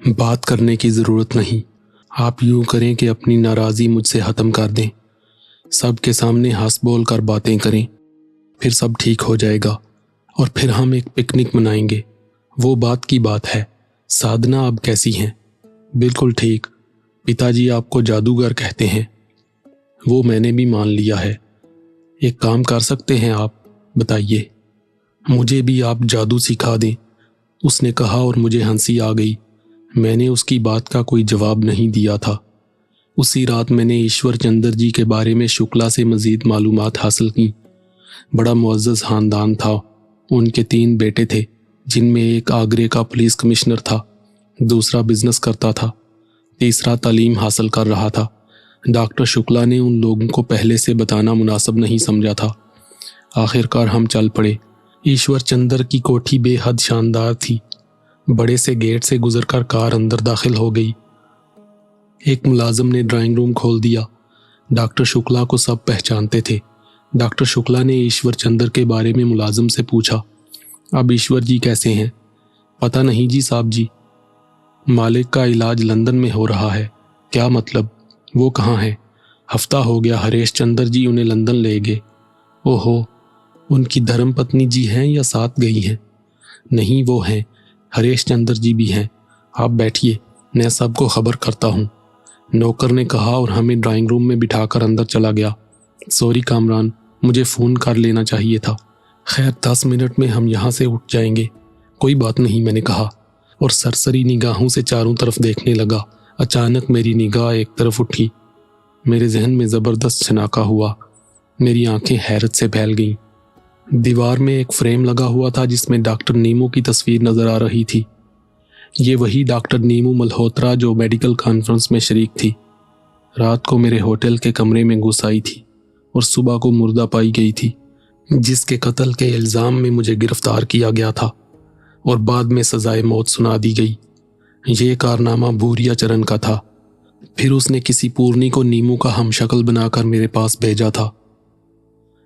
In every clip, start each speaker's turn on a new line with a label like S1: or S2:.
S1: बात करने की ज़रूरत नहीं। आप यूँ करें कि अपनी नाराज़ी मुझसे ख़त्म कर दें। सबके सामने हंस बोल कर बातें करें, फिर सब ठीक हो जाएगा और फिर हम एक पिकनिक मनाएंगे। वो बात की बात है। साधना अब कैसी हैं? बिल्कुल ठीक। पिताजी आपको जादूगर कहते हैं। वो मैंने भी मान लिया है। एक काम कर सकते हैं आप, बताइए। मुझे भी आप जादू सिखा दें, उसने कहा और मुझे हंसी आ गई। मैंने उसकी बात का कोई जवाब नहीं दिया था। उसी रात मैंने ईश्वर चंद्र जी के बारे में शुक्ला से मज़ीद मालूमात हासिल की। बड़ा मुअज़्ज़ज़ ख़ानदान था। उनके 3 बेटे थे, जिनमें एक आगरे का पुलिस कमिश्नर था, दूसरा बिजनेस करता था, तीसरा तालीम हासिल कर रहा था। डॉक्टर शुक्ला ने उन लोगों को पहले से बताना मुनासिब नहीं समझा था। आखिरकार हम चल पड़े। ईश्वर चंद्र की कोठी बेहद शानदार थी। बड़े से गेट से गुजरकर कार अंदर दाखिल हो गई। एक मुलाजिम ने ड्राइंग रूम खोल दिया। डॉक्टर शुक्ला को सब पहचानते थे। डॉक्टर शुक्ला ने ईश्वर चंद्र के बारे में मुलाजिम से पूछा, अब ईश्वर जी कैसे हैं? पता नहीं जी साहब जी। मालिक का इलाज लंदन में हो रहा है। क्या मतलब? वो कहाँ है? हफ्ता हो गया हरेश चंद्र जी उन्हें लंदन ले गए। ओहो, उनकी धर्मपत्नी जी हैं या साथ गई हैं? नहीं, वो हैं। हरेश चंद्र जी भी हैं। आप बैठिए, मैं सबको खबर करता हूँ, नौकर ने कहा और हमें ड्राइंग रूम में बिठाकर अंदर चला गया। सॉरी कामरान, मुझे फ़ोन कर लेना चाहिए था। खैर 10 मिनट में हम यहाँ से उठ जाएंगे। कोई बात नहीं, मैंने कहा और सरसरी निगाहों से चारों तरफ देखने लगा। अचानक मेरी निगाह एक तरफ उठी। मेरे जहन में ज़बरदस्त छनाका हुआ। मेरी आंखें हैरत से फैल गईं। दीवार में एक फ्रेम लगा हुआ था जिसमें डॉक्टर नीमू की तस्वीर नजर आ रही थी। ये वही डॉक्टर नीमू मल्होत्रा जो मेडिकल कॉन्फ्रेंस में शरीक थी। रात को मेरे होटल के कमरे में घुस आई थी और सुबह को मुर्दा पाई गई थी, जिसके कत्ल के इल्ज़ाम में मुझे गिरफ्तार किया गया था और बाद में सजाए मौत सुना दी गई। ये कारनामा भूरिया चरण का था। फिर उसने किसी पूर्णी को नीमू का हमशक्ल बनाकर मेरे पास भेजा था।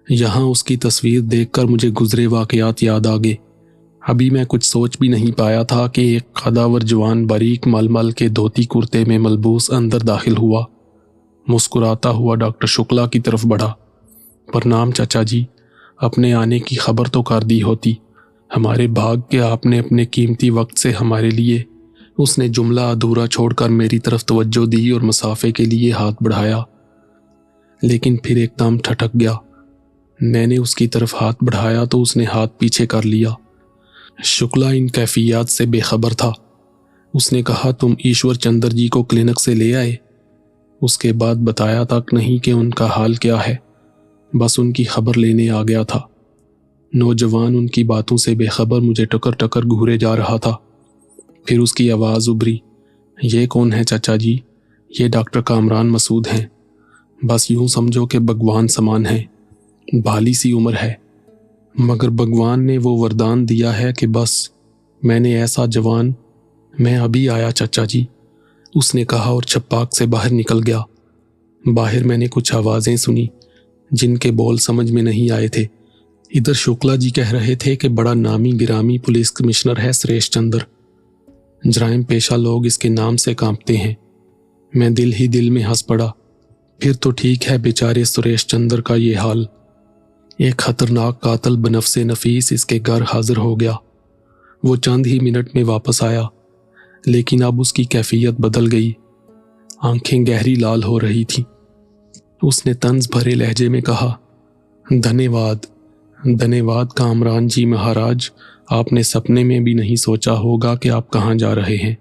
S1: यहाँ उसकी तस्वीर देखकर मुझे गुजरे वाकयात याद आ गए। अभी मैं कुछ सोच भी नहीं पाया था कि एक कदावर जवान बारीक मलमल के धोती कुर्ते में मलबूस अंदर दाखिल हुआ। मुस्कुराता हुआ डॉक्टर शुक्ला की तरफ बढ़ा। प्रणाम चाचा जी, अपने आने की खबर तो कर दी होती। हमारे भाग के आपने अपने कीमती वक्त से हमारे लिए। उसने जुमला अधूरा छोड़कर मेरी तरफ तवज्जो दी और मुसाफे के लिए हाथ बढ़ाया, लेकिन फिर एकदम ठटक गया। मैंने उसकी तरफ हाथ बढ़ाया तो उसने हाथ पीछे कर लिया। शुक्ला इन कैफियत से बेखबर था। उसने कहा, तुम ईश्वर चंद्र जी को क्लिनिक से ले आए? उसके बाद बताया तक नहीं कि उनका हाल क्या है, बस उनकी खबर लेने आ गया था। नौजवान उनकी बातों से बेखबर मुझे टकर टकर घूरे जा रहा था। फिर उसकी आवाज़ उभरी, ये कौन है चाचा जी? ये डॉक्टर कामरान मसूद हैं। बस यूं समझो कि भगवान समान है। बाली सी उम्र है, मगर भगवान ने वो वरदान दिया है कि बस मैंने ऐसा जवान। मैं अभी आया चाचा जी, उसने कहा और छप्पाक से बाहर निकल गया। बाहर मैंने कुछ आवाज़ें सुनी जिनके बोल समझ में नहीं आए थे। इधर शुक्ला जी कह रहे थे कि बड़ा नामी गिरामी पुलिस कमिश्नर है सुरेश चंद्र। जराइम पेशा लोग इसके नाम से कांपते हैं। मैं दिल ही दिल में हंस पड़ा। फिर तो ठीक है बेचारे सुरेश चंद्र का ये हाल। एक खतरनाक कातल बनफ्से नफीस इसके घर हाजिर हो गया। वो चंद ही मिनट में वापस आया, लेकिन अब उसकी कैफियत बदल गई। आंखें गहरी लाल हो रही थीं। उसने तंज भरे लहजे में कहा, धन्यवाद धन्यवाद कामरान जी महाराज। आपने सपने में भी नहीं सोचा होगा कि आप कहाँ जा रहे हैं,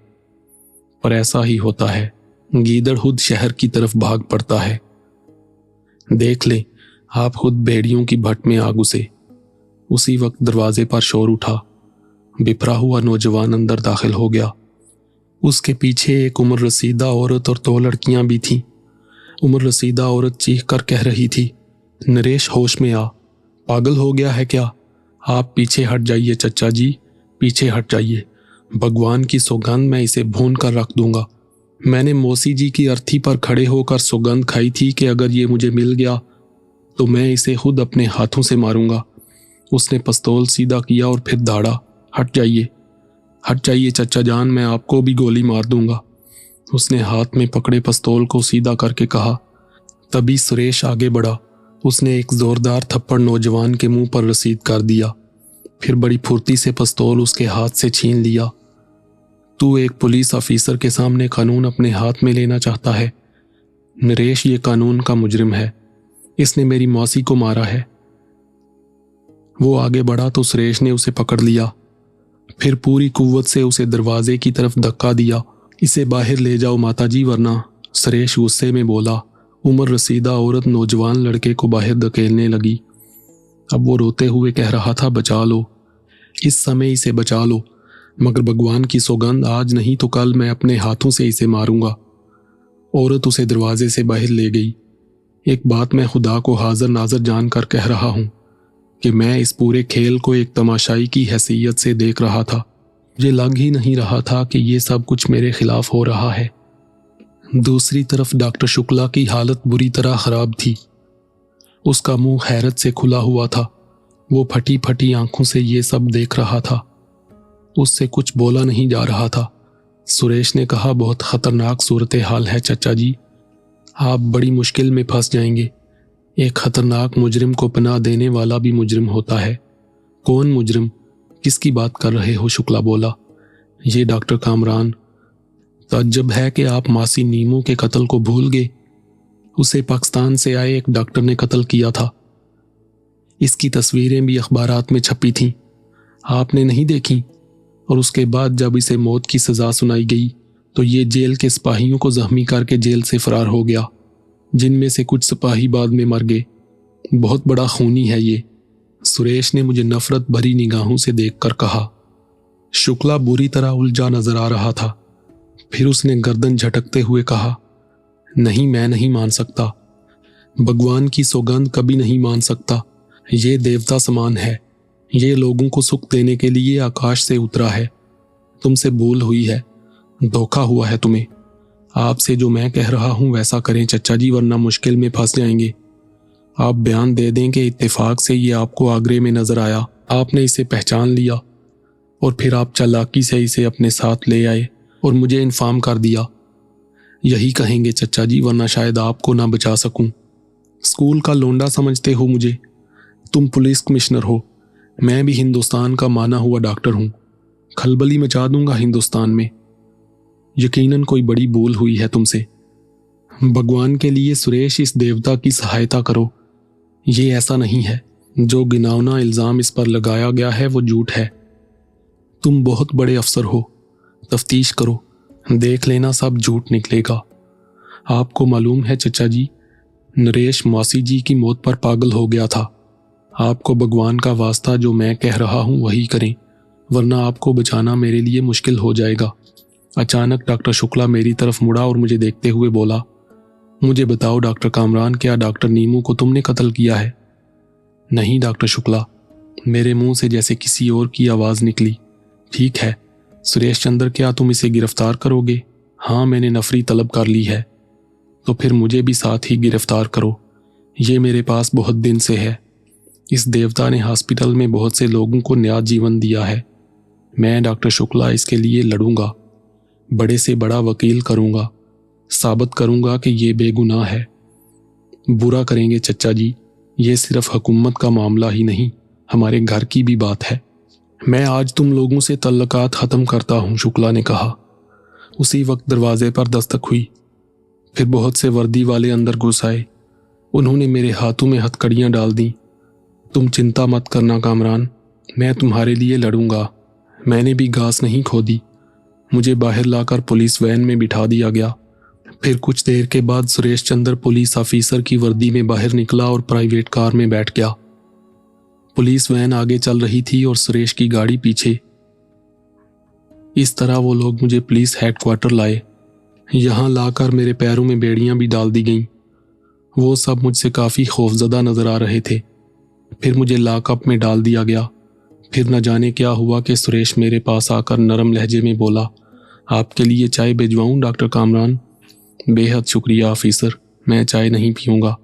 S1: पर ऐसा ही होता है। गीदड़ खुद शहर की तरफ भाग पड़ता है। देख ले, आप खुद भेड़ियों की भट्ट में आ घुसे। उसी वक्त दरवाजे पर शोर उठा। बिफरा हुआ नौजवान अंदर दाखिल हो गया। उसके पीछे एक उम्र रसीदा औरत और 2 लड़कियां भी थीं। उम्र रसीदा औरत चीख कर कह रही थी, नरेश होश में आ, पागल हो गया है क्या? आप पीछे हट जाइए चचा जी, पीछे हट जाइए। भगवान की सौगंध मैं इसे भून कर रख दूंगा। मैंने मौसी जी की अर्थी पर खड़े होकर सौगंध खाई थी कि अगर ये मुझे मिल गया तो मैं इसे खुद अपने हाथों से मारूंगा। उसने पिस्तौल सीधा किया और फिर दाड़ा, हट जाइए। हट जाइए चच्चा जान, मैं आपको भी गोली मार दूंगा। उसने हाथ में पकड़े पिस्तौल को सीधा करके कहा। तभी सुरेश आगे बढ़ा। उसने एक जोरदार थप्पड़ नौजवान के मुंह पर रसीद कर दिया, फिर बड़ी फुर्ती से पिस्तौल उसके हाथ से छीन लिया। तू एक पुलिस ऑफिसर के सामने कानून अपने हाथ में लेना चाहता है? नरेश ये कानून का मुजरिम है, इसने मेरी मौसी को मारा है। वो आगे बढ़ा तो सुरेश ने उसे पकड़ लिया, फिर पूरी कुव्वत से उसे दरवाजे की तरफ धक्का दिया। इसे बाहर ले जाओ माताजी, वरना। सुरेश गुस्से में बोला। उम्र रसीदा औरत नौजवान लड़के को बाहर धकेलने लगी। अब वो रोते हुए कह रहा था, बचा लो, इस समय इसे बचा लो, मगर भगवान की सौगंध आज नहीं तो कल मैं अपने हाथों से इसे मारूंगा। औरत उसे दरवाजे से बाहर ले गई। एक बात मैं खुदा को हाजिर नाजर जानकर कह रहा हूं कि मैं इस पूरे खेल को एक तमाशाई की हैसियत से देख रहा था। मुझे लग ही नहीं रहा था कि ये सब कुछ मेरे खिलाफ हो रहा है। दूसरी तरफ डॉक्टर शुक्ला की हालत बुरी तरह खराब थी। उसका मुंह हैरत से खुला हुआ था। वो फटी फटी आंखों से ये सब देख रहा था। उससे कुछ बोला नहीं जा रहा था। सुरेश ने कहा, बहुत खतरनाक सूरत हाल है चचा जी, आप बड़ी मुश्किल में फंस जाएंगे। एक खतरनाक मुजरिम को पनाह देने वाला भी मुजरिम होता है। कौन मुजरिम? किसकी बात कर रहे हो? शुक्ला बोला। ये डॉक्टर कामरान। ताज्जुब है कि आप मासी नीमू के कत्ल को भूल गए। उसे पाकिस्तान से आए एक डॉक्टर ने कत्ल किया था। इसकी तस्वीरें भी अखबारात में छपी थीं, आपने नहीं देखी? और उसके बाद जब इसे मौत की सजा सुनाई गई तो ये जेल के सिपाहियों को जख्मी करके जेल से फरार हो गया, जिनमें से कुछ सिपाही बाद में मर गए। बहुत बड़ा खूनी है ये। सुरेश ने मुझे नफरत भरी निगाहों से देखकर कहा। शुक्ला बुरी तरह उलझा नजर आ रहा था। फिर उसने गर्दन झटकते हुए कहा, नहीं, मैं नहीं मान सकता। भगवान की सौगंध कभी नहीं मान सकता। ये देवता समान है। ये लोगों को सुख देने के लिए आकाश से उतरा है। तुमसे भूल हुई है, धोखा हुआ है तुम्हें। आपसे जो मैं कह रहा हूं वैसा करें चचा जी, वरना मुश्किल में फंस जाएंगे। आप बयान दे दें कि इत्तेफाक से ये आपको आगरे में नजर आया, आपने इसे पहचान लिया और फिर आप चालाकी से इसे अपने साथ ले आए और मुझे इन्फॉर्म कर दिया। यही कहेंगे चचा जी, वरना शायद आपको ना बचा सकूं। स्कूल का लोंडा समझते हो मुझे? तुम पुलिस कमिश्नर हो, मैं भी हिंदुस्तान का माना हुआ डॉक्टर हूं। खलबली मचा दूंगा हिंदुस्तान में। यकीनन कोई बड़ी भूल हुई है तुमसे। भगवान के लिए सुरेश, इस देवता की सहायता करो। ये ऐसा नहीं है। जो गिनावना इल्जाम इस पर लगाया गया है वो झूठ है। तुम बहुत बड़े अफसर हो, तफ्तीश करो, देख लेना सब झूठ निकलेगा। आपको मालूम है चचा जी, नरेश मौसी जी की मौत पर पागल हो गया था। आपको भगवान का वास्ता जो मैं कह रहा हूं वही करें, वरना आपको बचाना मेरे लिए मुश्किल हो जाएगा। अचानक डॉक्टर शुक्ला मेरी तरफ मुड़ा और मुझे देखते हुए बोला, मुझे बताओ डॉक्टर कामरान, क्या डॉक्टर नीमू को तुमने कत्ल किया है? नहीं डॉक्टर शुक्ला। मेरे मुंह से जैसे किसी और की आवाज निकली। ठीक है सुरेश चंद्र, क्या तुम इसे गिरफ्तार करोगे? हाँ, मैंने नफरी तलब कर ली है। तो फिर मुझे भी साथ ही गिरफ्तार करो। ये मेरे पास बहुत दिन से है। इस देवता ने हॉस्पिटल में बहुत से लोगों को नया जीवन दिया है। मैं डॉक्टर शुक्ला इसके लिए लड़ूंगा, बड़े से बड़ा वकील करूंगा, साबित करूंगा कि ये बेगुनाह है। बुरा करेंगे चचा जी, ये सिर्फ हुकूमत का मामला ही नहीं, हमारे घर की भी बात है। मैं आज तुम लोगों से तल्लकात ख़त्म करता हूं, शुक्ला ने कहा। उसी वक्त दरवाजे पर दस्तक हुई। फिर बहुत से वर्दी वाले अंदर घुस आए। उन्होंने मेरे हाथों में हथकड़ियां डाल दी। तुम चिंता मत करना कामरान, मैं तुम्हारे लिए लड़ूंगा। मैंने भी घास नहीं खोदी। मुझे बाहर लाकर पुलिस वैन में बिठा दिया गया। फिर कुछ देर के बाद सुरेश चंद्र पुलिस ऑफिसर की वर्दी में बाहर निकला और प्राइवेट कार में बैठ गया। पुलिस वैन आगे चल रही थी और सुरेश की गाड़ी पीछे। इस तरह वो लोग मुझे पुलिस हेडक्वार्टर लाए। यहां लाकर मेरे पैरों में बेड़ियां भी डाल दी गईं। वो सब मुझसे काफ़ी खौफजदा नजर आ रहे थे। फिर मुझे लॉकअप में डाल दिया गया। फिर न जाने क्या हुआ कि सुरेश मेरे पास आकर नरम लहजे में बोला, आपके लिए चाय भिजवाऊं डॉक्टर कामरान? बेहद शुक्रिया ऑफिसर, मैं चाय नहीं पीऊंगा।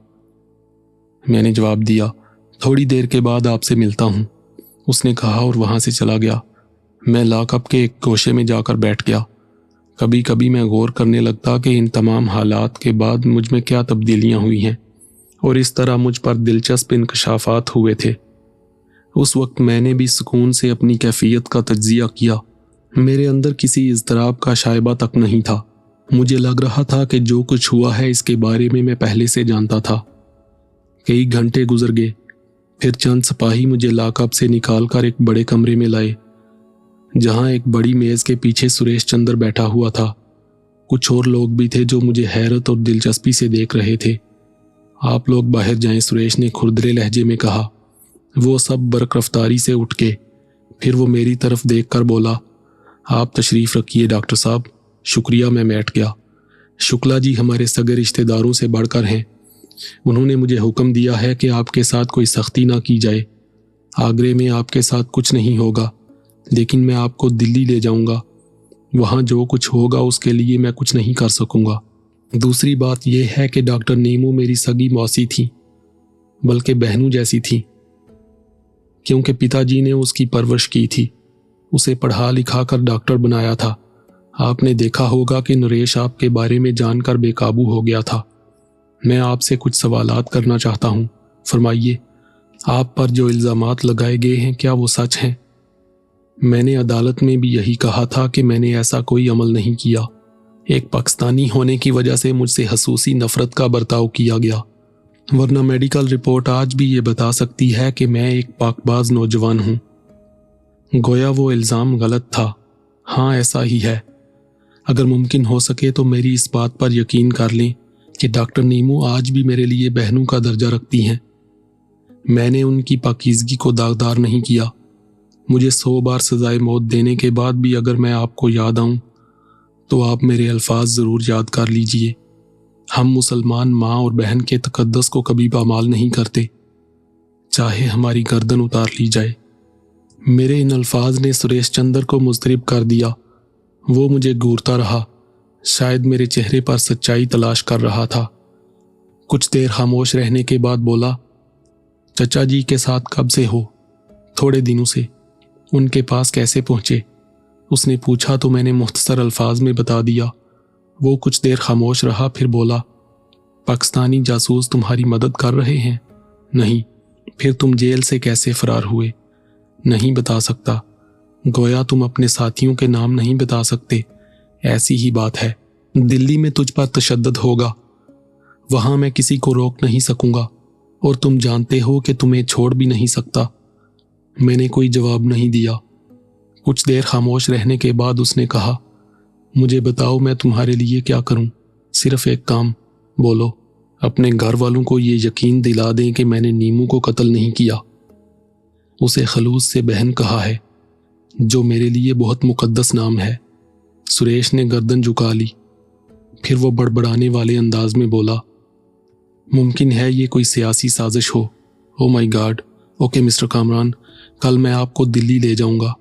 S1: मैंने जवाब दिया, थोड़ी देर के बाद आपसे मिलता हूं। उसने कहा और वहां से चला गया। मैं लॉकअप के एक गोशे में जाकर बैठ गया। कभी कभी मैं गौर करने लगता कि इन तमाम हालात के बाद मुझ में क्या तब्दीलियां हुई हैं और इस तरह मुझ पर दिलचस्प इंकशाफात हुए थे। उस वक्त मैंने भी सुकून से अपनी कैफियत का तज्जिया किया। मेरे अंदर किसी इज़्तिराब का शायबा तक नहीं था। मुझे लग रहा था कि जो कुछ हुआ है इसके बारे में मैं पहले से जानता था। कई घंटे गुजर गए, फिर चंद सिपाही मुझे लॉकअप से निकालकर एक बड़े कमरे में लाए, जहां एक बड़ी मेज के पीछे सुरेश चंद्र बैठा हुआ था। कुछ और लोग भी थे जो मुझे हैरत और दिलचस्पी से देख रहे थे। आप लोग बाहर जाएं, सुरेश ने खुरदरे लहजे में कहा। वो सब बरक रफ्तारी से उठ के, फिर वो मेरी तरफ देखकर बोला, आप तशरीफ़ रखिए डॉक्टर साहब। शुक्रिया, मैं बैठ गया। शुक्ला जी हमारे सगे रिश्तेदारों से बढ़कर हैं। उन्होंने मुझे हुक्म दिया है कि आपके साथ कोई सख्ती ना की जाए। आगरे में आपके साथ कुछ नहीं होगा, लेकिन मैं आपको दिल्ली ले जाऊंगा। वहाँ जो कुछ होगा उसके लिए मैं कुछ नहीं कर सकूंगा। दूसरी बात यह है कि डॉक्टर नीमू मेरी सगी मौसी थी, बल्कि बहनों जैसी थी, क्योंकि पिताजी ने उसकी परवरिश की थी, उसे पढ़ा लिखा कर डॉक्टर बनाया था। आपने देखा होगा कि नरेश आपके बारे में जानकर बेकाबू हो गया था। मैं आपसे कुछ सवालात करना चाहता हूँ, फरमाइए। आप पर जो इल्ज़ामात लगाए गए हैं क्या वो सच हैं? मैंने अदालत में भी यही कहा था कि मैंने ऐसा कोई अमल नहीं किया। एक पाकिस्तानी होने की वजह से मुझसे हसूसी नफरत का बर्ताव किया गया, वरना मेडिकल रिपोर्ट आज भी ये बता सकती है कि मैं एक पाकबाज नौजवान हूँ। गोया वो इल्ज़ाम गलत था। हाँ, ऐसा ही है। अगर मुमकिन हो सके तो मेरी इस बात पर यकीन कर लें कि डॉक्टर नीमू आज भी मेरे लिए बहनों का दर्जा रखती हैं। मैंने उनकी पाकीज़गी को दागदार नहीं किया। मुझे 100 बार सजाए मौत देने के बाद भी अगर मैं आपको याद आऊं तो आप मेरे अल्फाज ज़रूर याद कर लीजिए। हम मुसलमान माँ और बहन के तकद्दस को कभी पामाल नहीं करते, चाहे हमारी गर्दन उतार ली जाए। मेरे इन अल्फाज ने सुरेश चंद्र को मुस्तरिब कर दिया। वो मुझे घूरता रहा, शायद मेरे चेहरे पर सच्चाई तलाश कर रहा था। कुछ देर खामोश रहने के बाद बोला, चचा जी के साथ कब से हो? थोड़े दिनों से। उनके पास कैसे पहुंचे? उसने पूछा तो मैंने मुख्तसर अल्फाज में बता दिया। वो कुछ देर खामोश रहा, फिर बोला, पाकिस्तानी जासूस तुम्हारी मदद कर रहे हैं? नहीं। फिर तुम जेल से कैसे फरार हुए? नहीं बता सकता। गोया तुम अपने साथियों के नाम नहीं बता सकते? ऐसी ही बात है। दिल्ली में तुझ पर तशद्दुद होगा, वहां मैं किसी को रोक नहीं सकूंगा, और तुम जानते हो कि तुम्हें छोड़ भी नहीं सकता। मैंने कोई जवाब नहीं दिया। कुछ देर खामोश रहने के बाद उसने कहा, मुझे बताओ मैं तुम्हारे लिए क्या करूं? सिर्फ एक काम, बोलो। अपने घर वालों को ये यकीन दिला दें कि मैंने नीमू को कत्ल नहीं किया। उसे खलूस से बहन कहा है, जो मेरे लिए बहुत मुकद्दस नाम है। सुरेश ने गर्दन झुका ली। फिर वो बड़बड़ाने वाले अंदाज में बोला, मुमकिन है ये कोई सियासी साजिश हो। Oh my God. Okay mister Kamran, कल मैं आपको दिल्ली ले जाऊंगा।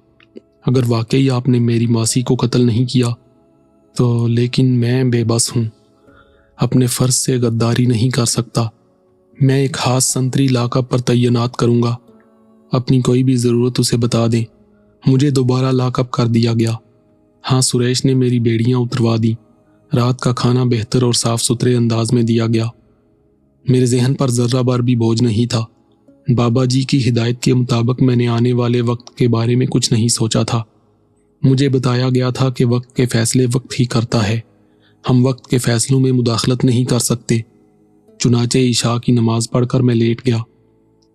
S1: अगर वाकई आपने मेरी मासी को कत्ल नहीं किया तो, लेकिन मैं बेबस हूं, अपने फर्ज से गद्दारी नहीं कर सकता। मैं एक खास संतरी लॉकअप पर तैनात करूंगा। अपनी कोई भी ज़रूरत उसे बता दें। मुझे दोबारा लॉकअप कर दिया गया। हाँ, सुरेश ने मेरी बेड़ियां उतरवा दी। रात का खाना बेहतर और साफ सुथरे अंदाज में दिया गया। मेरे जहन पर जर्रा बार भी बोझ नहीं था। बाबा जी की हिदायत के मुताबिक मैंने आने वाले वक्त के बारे में कुछ नहीं सोचा था। मुझे बताया गया था कि वक्त के फैसले वक्त ही करता है, हम वक्त के फैसलों में मुदाखलत नहीं कर सकते। चुनाचे इशा की नमाज पढ़कर मैं लेट गया।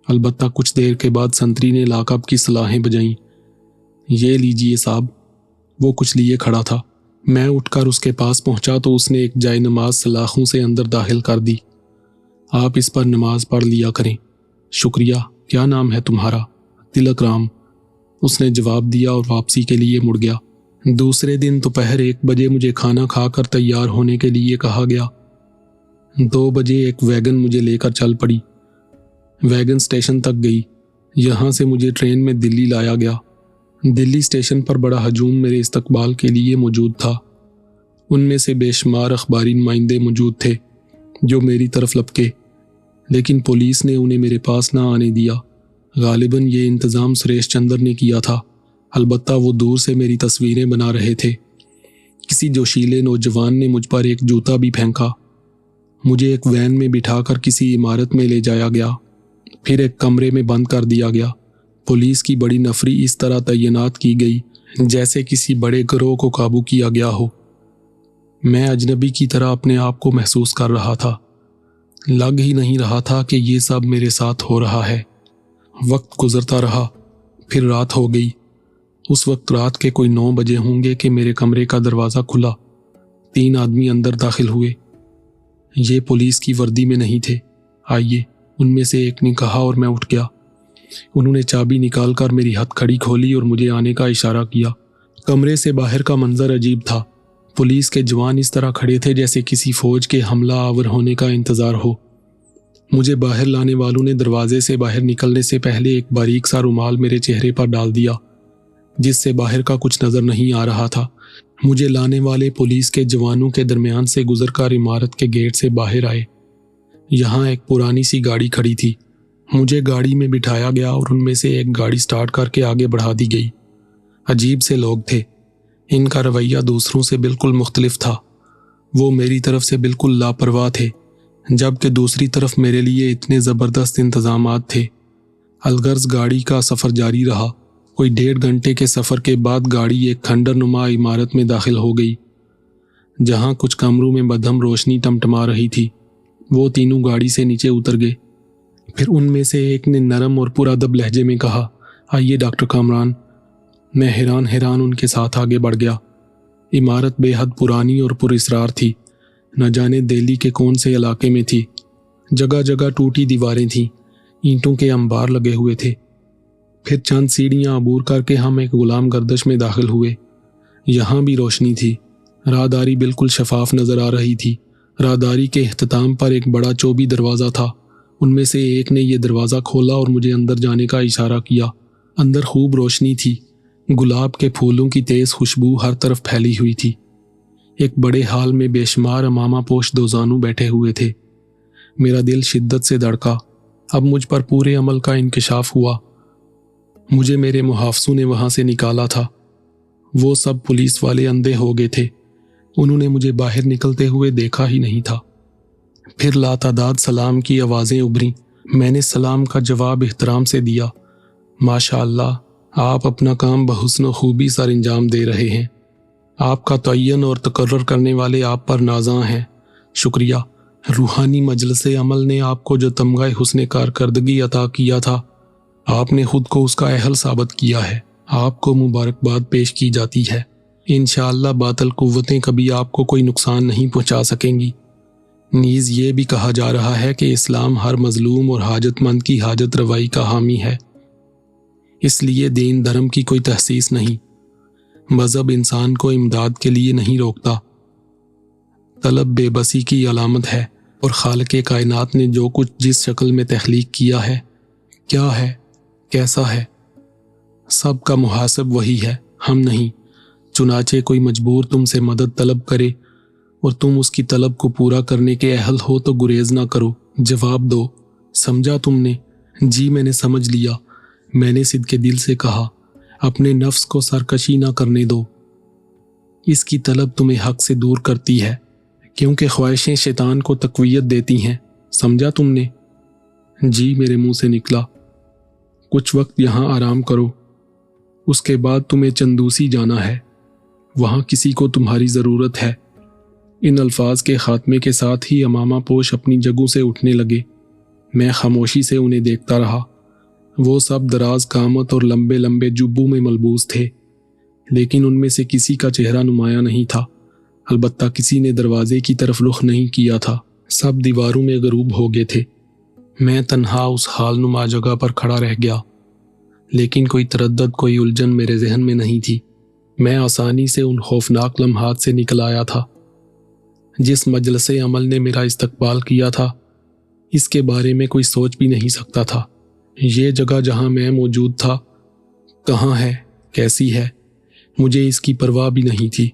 S1: अलबत्ता कुछ देर के बाद संतरी ने लॉकअप की सलाहें बजाईं। ये लीजिए साहब। वो कुछ लिए खड़ा था। मैं उठकर उसके पास पहुंचा तो उसने एक जाय नमाज सलाखों से अंदर दाखिल कर दी। आप इस पर नमाज पढ़ लिया करें। शुक्रिया। क्या नाम है तुम्हारा? तिलक राम, उसने जवाब दिया और वापसी के लिए मुड़ गया। दूसरे दिन दोपहर 1 बजे मुझे खाना खाकर तैयार होने के लिए कहा गया। 2 बजे एक वैगन मुझे लेकर चल पड़ी। वैगन स्टेशन तक गई। यहाँ से मुझे ट्रेन में दिल्ली लाया गया। दिल्ली स्टेशन पर बड़ा हजूम मेरे इस्तकबाल के लिए मौजूद था। उनमें से बेशुमार अखबारी नुमाइंदे मौजूद थे जो मेरी तरफ लपके, लेकिन पुलिस ने उन्हें मेरे पास ना आने दिया। गालिबन ये इंतज़ाम सुरेश चंद्र ने किया था। अलबत्ता वो दूर से मेरी तस्वीरें बना रहे थे। किसी जोशीले नौजवान ने मुझ पर एक जूता भी फेंका। मुझे एक वैन में बिठाकर किसी इमारत में ले जाया गया, फिर एक कमरे में बंद कर दिया गया। पुलिस की बड़ी नफरी इस तरह तैनात की गई जैसे किसी बड़े गिरोह को काबू किया गया हो। मैं अजनबी की तरह अपने आप को महसूस कर रहा था। लग ही नहीं रहा था कि ये सब मेरे साथ हो रहा है। वक्त गुजरता रहा, फिर रात हो गई। उस वक्त रात के कोई 9 बजे होंगे कि मेरे कमरे का दरवाज़ा खुला। 3 आदमी अंदर दाखिल हुए। ये पुलिस की वर्दी में नहीं थे। आइए, उनमें से एक ने कहा और मैं उठ गया। उन्होंने चाबी निकालकर मेरी हथकड़ी खोली और मुझे आने का इशारा किया। कमरे से बाहर का मंजर अजीब था। पुलिस के जवान इस तरह खड़े थे जैसे किसी फौज के हमला आवर होने का इंतजार हो। मुझे बाहर लाने वालों ने दरवाजे से बाहर निकलने से पहले एक बारीक सा रुमाल मेरे चेहरे पर डाल दिया, जिससे बाहर का कुछ नजर नहीं आ रहा था। मुझे लाने वाले पुलिस के जवानों के दरमियान से गुजरकर इमारत के गेट से बाहर आए। यहाँ एक पुरानी सी गाड़ी खड़ी थी। मुझे गाड़ी में बिठाया गया और उनमें से एक गाड़ी स्टार्ट करके आगे बढ़ा दी गई। अजीब से लोग थे। इनका रवैया दूसरों से बिल्कुल मुख्तलिफ था। वो मेरी तरफ से बिल्कुल लापरवाह थे, जबकि दूसरी तरफ मेरे लिए इतने ज़बरदस्त इंतजामात थे। अलगर्ज गाड़ी का सफ़र जारी रहा। कोई 1.5 घंटे के सफ़र के बाद गाड़ी एक खंडरनुमा इमारत में दाखिल हो गई, जहाँ कुछ कमरों में मध्यम रोशनी टमटमा रही थी। वो तीनों गाड़ी से नीचे उतर गए। फिर उनमें से एक ने नरम और पुरअदब लहजे में कहा, आइए डॉक्टर कामरान। मैं हैरान उनके साथ आगे बढ़ गया। इमारत बेहद पुरानी और पुरअसरार थी। न जाने दिल्ली के कौन से इलाके में थी। जगह जगह टूटी दीवारें थीं, ईंटों के अंबार लगे हुए थे। फिर चंद सीढ़ियां अबूर करके हम एक गुलाम गर्दश में दाखिल हुए। यहाँ भी रोशनी थी। राहदारी बिल्कुल शफाफ नजर आ रही थी। राहदारी के इख्तिताम पर एक बड़ा चौबी दरवाज़ा था। उनमें से एक ने यह दरवाज़ा खोला और मुझे अंदर जाने का इशारा किया। अंदर खूब रोशनी थी। गुलाब के फूलों की तेज़ खुशबू हर तरफ फैली हुई थी। एक बड़े हाल में बेशुमार अमामा पोश दोजानू बैठे हुए थे। मेरा दिल शिद्दत से धड़का। अब मुझ पर पूरे अमल का इंकिशाफ हुआ। मुझे मेरे मुहाफ़िज़ों ने वहाँ से निकाला था। वो सब पुलिस वाले अंधे हो गए थे। उन्होंने मुझे बाहर निकलते हुए देखा ही नहीं था। फिर लातादाद सलाम की आवाज़ें उभरीं। मैंने सलाम का जवाब एहतराम से दिया। माशाअल्लाह, आप अपना काम बहुस्न खूबी सर अंजाम दे रहे हैं। आपका तयन और तकर्रर करने वाले आप पर नाज़ां हैं। शुक्रिया। रूहानी मजलिसे अमल ने आपको जो तमगा हुस्न कारकर्दगी अता किया था, आपने खुद को उसका अहल साबित किया है। आपको मुबारकबाद पेश की जाती है। इंशाअल्लाह बातिल कुव्वतें कभी आपको कोई नुकसान नहीं पहुंचा सकेंगी। नीज़ ये भी कहा जा रहा है कि इस्लाम हर मजलूम और हाजतमंद की हाजत रवाई का हामी है। इसलिए दीन धर्म की कोई तहसीस नहीं। मज़हब इंसान को इमदाद के लिए नहीं रोकता। तलब बेबसी की अलामत है। और खालिक़े कायनात ने जो कुछ जिस शक्ल में तख्लीक किया है, क्या है, कैसा है, सब का मुहासिब वही है, हम नहीं। चुनाचे कोई मजबूर तुमसे मदद तलब करे और तुम उसकी तलब को पूरा करने के अहल हो तो गुरेज ना करो, जवाब दो। समझा तुमने? जी मैंने समझ लिया। मैंने सिद्के दिल से कहा, अपने नफ्स को सरकशी ना करने दो। इसकी तलब तुम्हें हक से दूर करती है, क्योंकि ख्वाहिशें शैतान को तकवीयत देती हैं। समझा तुमने? जी मेरे मुंह से निकला। कुछ वक्त यहाँ आराम करो, उसके बाद तुम्हें चंदूसी जाना है। वहाँ किसी को तुम्हारी ज़रूरत है। इन अल्फाज के खात्मे के साथ ही अमामा पोश अपनी जगहों से उठने लगे। मैं खामोशी से उन्हें देखता रहा। वो सब दराज कामत और लंबे लंबे जुब्बों में मलबूस थे, लेकिन उनमें से किसी का चेहरा नुमाया नहीं था। अलबत्ता किसी ने दरवाजे की तरफ रुख नहीं किया था। सब दीवारों में गरूब हो गए थे। मैं तन्हा उस हालनुमा जगह पर खड़ा रह गया, लेकिन कोई तरद्दद, कोई उलझन मेरे जहन में नहीं थी। मैं आसानी से उन खौफनाक लम्हात से निकल आया था। जिस मजलिसे अमल ने मेरा इस्तकबाल किया था, इसके बारे में कोई सोच भी नहीं सकता था। ये जगह जहाँ मैं मौजूद था कहाँ है, कैसी है, मुझे इसकी परवाह भी नहीं थी।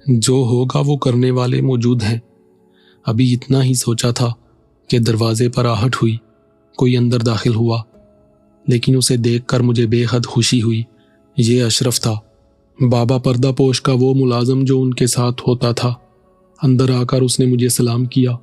S1: जो होगा वो करने वाले मौजूद हैं। अभी इतना ही सोचा था कि दरवाजे पर आहट हुई। कोई अंदर दाखिल हुआ, लेकिन उसे देखकर मुझे बेहद खुशी हुई। ये अशरफ था, बाबा पर्दापोश का वो मुलाजम जो उनके साथ होता था। अंदर आकर उसने मुझे सलाम किया